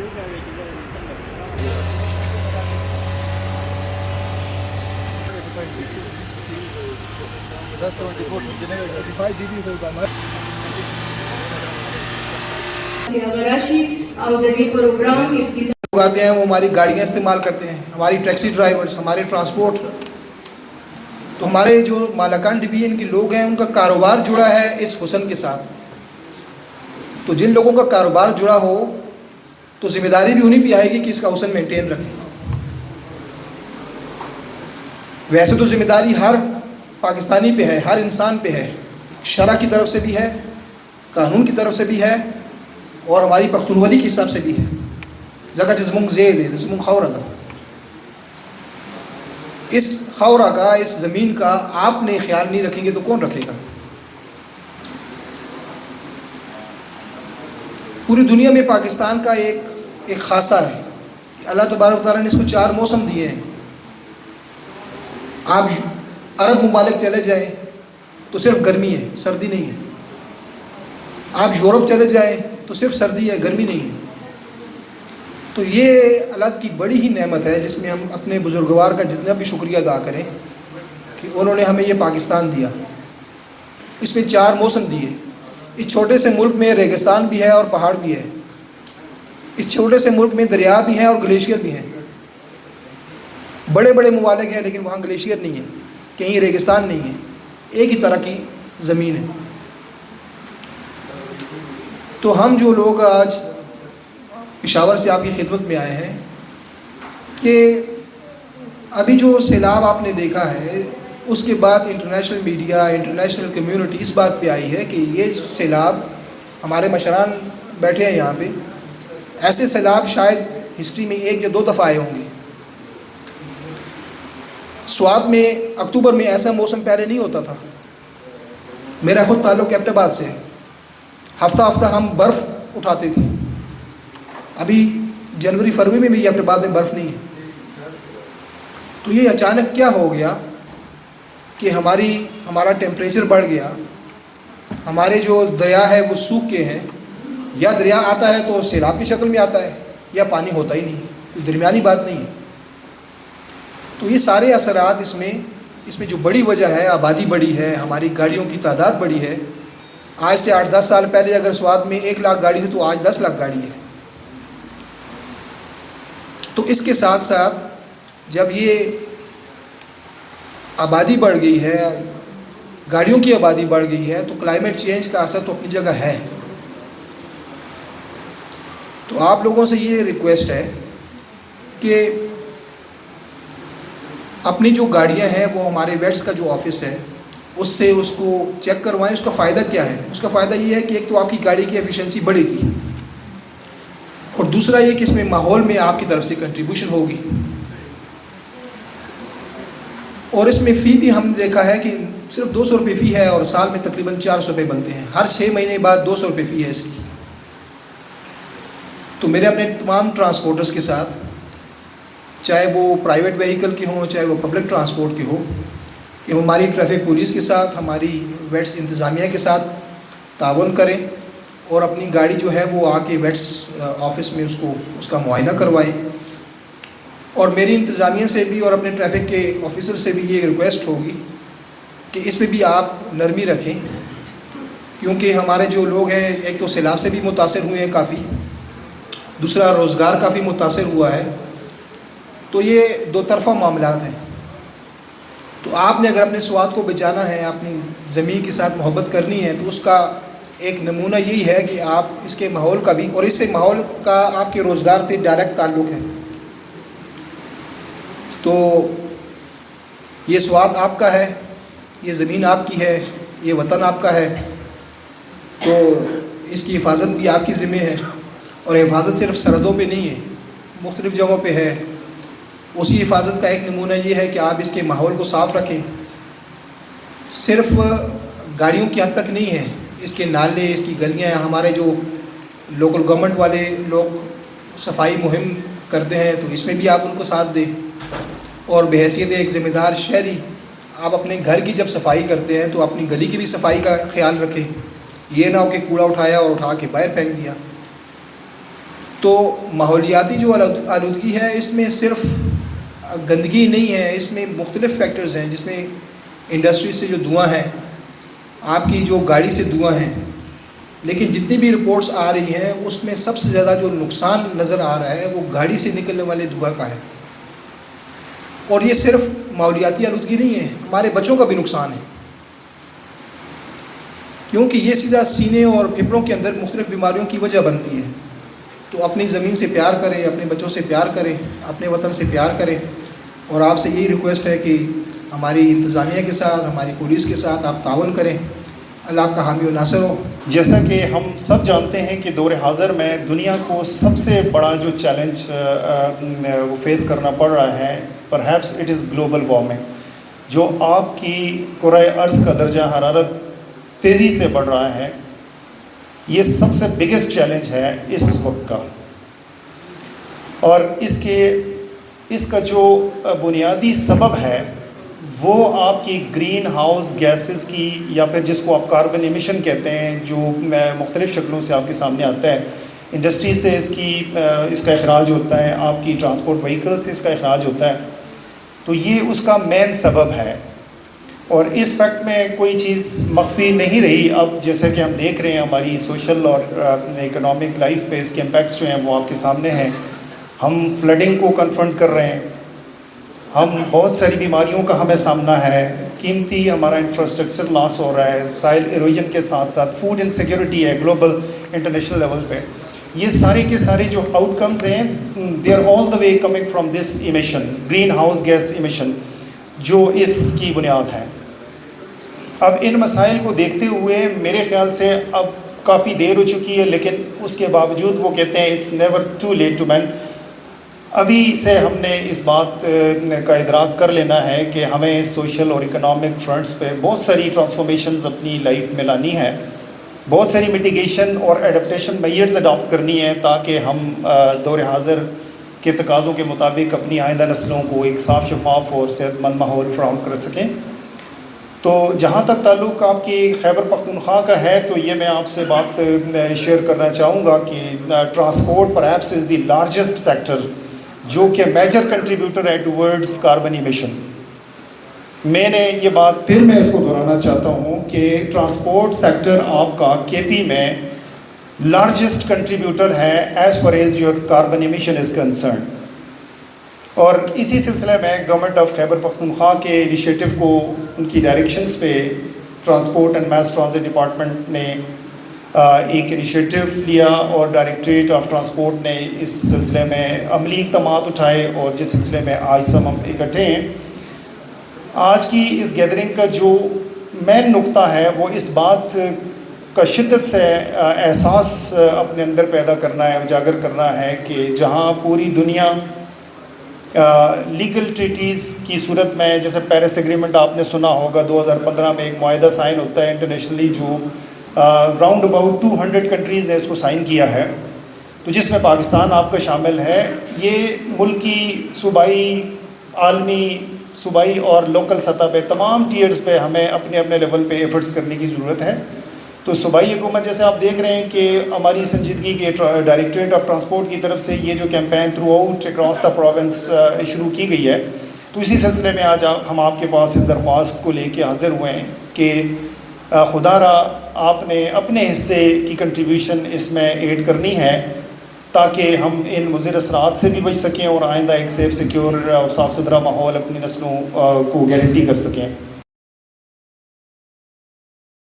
लोग आते हैं वो हमारी गाड़ियाँ इस्तेमाल करते हैं, हमारी टैक्सी ड्राइवर्स, हमारे ट्रांसपोर्ट। तो हमारे जो मालाकान डिवीजन के लोग हैं उनका कारोबार जुड़ा है इस हुस्न के साथ। तो जिन लोगों का कारोबार जुड़ा हो तो ज़िम्मेदारी भी उन्हीं पे आएगी कि इसका हुस्न मेंटेन रखें। वैसे तो ज़िम्मेदारी हर पाकिस्तानी पे है, हर इंसान पे है, शरअ की तरफ से भी है, कानून की तरफ से भी है और हमारी पख्तूनख्वाही के हिसाब से भी है। जगह जिस्मुंग ज़ेद है, जिस्मुंग खौरा का, इस खौरा का, इस ज़मीन का आपने ख्याल नहीं रखेंगे तो कौन रखेगा? पूरी दुनिया में पाकिस्तान का एक खासा है कि अल्लाह तबारक व तआला ने इसको 4 मौसम दिए हैं। आप अरब मुमालिक चले जाएं तो सिर्फ गर्मी है, सर्दी नहीं है। आप यूरोप चले जाएं तो सिर्फ सर्दी है, गर्मी नहीं है। तो ये अल्लाह की बड़ी ही नेमत है जिसमें हम अपने बुजुर्गवार का जितना भी शुक्रिया अदा करें कि उन्होंने हमें ये पाकिस्तान दिया। इसमें 4 मौसम दिए। इस छोटे से मुल्क में रेगिस्तान भी है और पहाड़ भी है। इस छोटे से मुल्क में दरिया भी हैं और ग्लेशियर भी हैं। बड़े बड़े ममालिक हैं लेकिन वहाँ ग्लेशियर नहीं है, कहीं रेगिस्तान नहीं है, एक ही तरह की ज़मीन है। तो हम जो लोग आज पेशावर से आपकी खिदमत में आए हैं कि अभी जो सैलाब आपने देखा है उसके बाद इंटरनेशनल मीडिया, इंटरनेशनल कम्युनिटी इस बात पे आई है कि ये सैलाब, हमारे मशरान बैठे हैं यहाँ पे, ऐसे सैलाब शायद हिस्ट्री में 1 या 2 दफ़ा आए होंगे। स्वात में अक्टूबर में ऐसा मौसम पहले नहीं होता था। मेरा ख़ुद ताल्लुक़ एबटाबाद से है। हफ्ता हफ्ता हम बर्फ़ उठाते थे। अभी जनवरी फरवरी में भी एबटाबाद में बर्फ़ नहीं है। तो ये अचानक क्या हो गया कि हमारा टेम्परेचर बढ़ गया, हमारे जो दरिया है वो सूख के हैं, या दरिया आता है तो सैलाब की शक्ल में आता है या पानी होता ही नहीं है, कोई दरमियानी बात नहीं है। तो ये सारे असरात इसमें जो बड़ी वजह है, आबादी बड़ी है, हमारी गाड़ियों की तादाद बड़ी है। आज से 8-10 साल पहले अगर स्वात में 1 लाख गाड़ी थी तो आज 10 लाख गाड़ी है। तो इसके साथ साथ जब ये आबादी बढ़ गई है, गाड़ियों की आबादी बढ़ गई है, तो क्लाइमेट चेंज का असर तो अपनी जगह है। तो आप लोगों से ये रिक्वेस्ट है कि अपनी जो गाड़ियां हैं वो हमारे वेट्स का जो ऑफिस है उससे उसको चेक करवाएं। उसका फ़ायदा क्या है? उसका फ़ायदा ये है कि एक तो आपकी गाड़ी की एफिशिएंसी बढ़ेगी और दूसरा ये कि इसमें माहौल में आपकी तरफ से कंट्रीब्यूशन होगी। और इसमें फ़ी भी हमने देखा है कि सिर्फ 200 रुपये फ़ी है और साल में तकरीबन 400 रुपये बनते हैं। हर 6 महीने बाद 200 रुपये फ़ी है इसकी। तो मेरे अपने तमाम ट्रांसपोर्टर्स के साथ, चाहे वो प्राइवेट व्हीकल के हों चाहे वो पब्लिक ट्रांसपोर्ट के हो, कि हमारी ट्रैफिक पुलिस के साथ, हमारी वेट्स इंतज़ामिया के साथ ताउन करें और अपनी गाड़ी जो है वो आके वेट्स ऑफिस में उसका मुआयना करवाएं। और मेरी इंतज़ामिया से भी और अपने ट्रैफिक के ऑफिसर से भी ये रिक्वेस्ट होगी कि इसमें भी आप नरमी रखें, क्योंकि हमारे जो लोग हैं एक तो सैलाब से भी मुतासर हुए हैं काफ़ी, दूसरा रोज़गार काफ़ी मुतासर हुआ है। तो ये 2 तरफ़ा मामलात हैं। तो आपने अगर अपने स्वाद को बचाना है, अपनी ज़मीन के साथ मोहब्बत करनी है, तो उसका एक नमूना यही है कि आप इसके माहौल का भी, और इससे माहौल का आपके रोज़गार से डायरेक्ट ताल्लुक़ है। तो ये स्वाद आपका है, ये ज़मीन आपकी है, ये वतन आपका है, तो इसकी हिफाजत भी आपकी ज़िम्मे है। और हिफाजत सिर्फ सरहदों पे नहीं है, मुख्तलिफ़ जगहों पे है। उसी हिफाजत का एक नमूना ये है कि आप इसके माहौल को साफ़ रखें। सिर्फ गाड़ियों की हद तक नहीं है, इसके नाले, इसकी गलियाँ, हमारे जो लोकल गवर्नमेंट वाले लोग सफाई मुहिम करते हैं तो इसमें भी आप उनको साथ दें। और बहैसियत एक ज़िम्मेदार शहरी, आप अपने घर की जब सफाई करते हैं तो अपनी गली की भी सफाई का ख्याल रखें। ये ना हो कि कूड़ा उठाया और उठा के बाहर फेंक दिया। تو ماحولیاتی جو آلودگی ہے اس میں صرف گندگی نہیں ہے، اس میں مختلف فیکٹرز ہیں، جس میں انڈسٹری سے جو دھواں ہیں، آپ کی جو گاڑی سے دھواں ہیں، لیکن جتنی بھی رپورٹس آ رہی ہیں اس میں سب سے زیادہ جو نقصان نظر آ رہا ہے وہ گاڑی سے نکلنے والے دھواں کا ہے۔ اور یہ صرف ماحولیاتی آلودگی نہیں ہے، ہمارے بچوں کا بھی نقصان ہے، کیونکہ یہ سیدھا سینے اور پھیپھڑوں کے اندر مختلف بیماریوں کی وجہ بنتی ہے۔ تو اپنی زمین سے پیار کریں، اپنے بچوں سے پیار کریں، اپنے وطن سے پیار کریں، اور آپ سے یہی ریکویسٹ ہے کہ ہماری انتظامیہ کے ساتھ، ہماری پولیس کے ساتھ آپ تعاون کریں۔ اللہ آپ کا حامی و ناصر ہو۔ جیسا کہ ہم سب جانتے ہیں کہ دور حاضر میں دنیا کو سب سے بڑا جو چیلنج وہ فیس کرنا پڑ رہا ہے، perhaps it is global warming, جو آپ کی کرۂ ارض کا درجہ حرارت تیزی سے بڑھ رہا ہے۔ یہ سب سے بگیسٹ چیلنج ہے اس وقت کا، اور اس کا جو بنیادی سبب ہے وہ آپ کی گرین ہاؤس گیسز کی، یا پھر جس کو آپ کاربن ایمیشن کہتے ہیں، جو مختلف شکلوں سے آپ کے سامنے آتا ہے۔ انڈسٹری سے اس کا اخراج ہوتا ہے، آپ کی ٹرانسپورٹ وہیکل سے اس کا اخراج ہوتا ہے، تو یہ اس کا مین سبب ہے۔ اور اس فیکٹ میں کوئی چیز مخفی نہیں رہی۔ اب جیسا کہ ہم دیکھ رہے ہیں ہماری سوشل اور اکنامک لائف پہ اس کے امپیکٹس جو ہیں وہ آپ کے سامنے ہیں۔ ہم فلڈنگ کو کنفرنٹ کر رہے ہیں، ہم بہت ساری بیماریوں کا ہمیں سامنا ہے، قیمتی ہمارا انفراسٹرکچر لاس ہو رہا ہے، سائل ایروجن کے ساتھ ساتھ فوڈ انسیکیورٹی ہے گلوبل انٹرنیشنل لیول پہ۔ یہ سارے کے سارے جو آؤٹ کمز ہیں they are all the way coming from this emission, greenhouse gas emission, جو اس کی بنیاد ہے۔ اب ان مسائل کو دیکھتے ہوئے میرے خیال سے اب کافی دیر ہو چکی ہے، لیکن اس کے باوجود وہ کہتے ہیں it's never too late to mend. ابھی سے ہم نے اس بات کا ادراک کر لینا ہے کہ ہمیں سوشل اور اکنامک فرنٹس پہ بہت ساری ٹرانسفارمیشنز اپنی لائف میں لانی ہے، بہت ساری میٹیگیشن اور ایڈپٹیشن میئرز اڈاپٹ کرنی ہے، تاکہ ہم دور حاضر کے تقاضوں کے مطابق اپنی آئندہ نسلوں کو ایک صاف شفاف اور صحت مند ماحول فراہم کر سکیں۔ تو جہاں تک تعلق آپ کی خیبر پختونخوا کا ہے، تو یہ میں آپ سے بات شیئر کرنا چاہوں گا کہ transport perhaps is the largest sector, جو کہ میجر کنٹریبیوٹر ہے ٹورڈز کاربن ایمیشن۔ میں نے یہ بات پھر میں اس کو دہرانا چاہتا ہوں کہ ٹرانسپورٹ سیکٹر آپ کا کے پی میں لارجسٹ کنٹریبیوٹر ہے as far as your carbon emission is concern. اور اسی سلسلے میں گورنمنٹ آف خیبر پختونخوا کے انیشیٹو کو، ان کی ڈائریکشنز پہ transport and mass transit department نے ایک انیشیٹو لیا، اور ڈائریکٹریٹ آف ٹرانسپورٹ نے اس سلسلے میں عملی اقدامات اٹھائے، اور جس سلسلے میں آج سب ہم اکٹھے ہیں۔ آج کی اس گیدرنگ کا جو مین نقطہ ہے وہ اس بات کا شدت سے احساس اپنے اندر پیدا کرنا ہے، اجاگر کرنا ہے کہ جہاں پوری دنیا لیگل ٹریٹیز کی صورت میں، جیسے پیرس ایگریمنٹ آپ نے سنا ہوگا، 2015 میں ایک معاہدہ سائن ہوتا ہے انٹرنیشنلی، جو راؤنڈ اباؤٹ 200 کنٹریز نے اس کو سائن کیا ہے، تو جس میں پاکستان آپ کا شامل ہے۔ یہ ملکی، صوبائی، عالمی، صوبائی اور لوکل سطح پہ تمام ٹیئرز پہ ہمیں اپنے اپنے لیول پہ ایفرٹس کرنے کی ضرورت ہے۔ تو صوبائی حکومت، جیسے آپ دیکھ رہے ہیں کہ ہماری سنجیدگی کے ڈائریکٹریٹ آف ٹرانسپورٹ کی طرف سے یہ جو campaign through out across the province شروع کی گئی ہے، تو اسی سلسلے میں آج ہم آپ کے پاس اس درخواست کو لے کے حاضر ہوئے ہیں کہ خدا را آپ نے اپنے حصے کی کنٹریبیوشن اس میں ایڈ کرنی ہے، تاکہ ہم ان مضر اثرات سے بھی بچ سکیں اور آئندہ ایک سیف، سیکیور اور صاف ستھرا ماحول اپنی نسلوں کو گارنٹی کر سکیں۔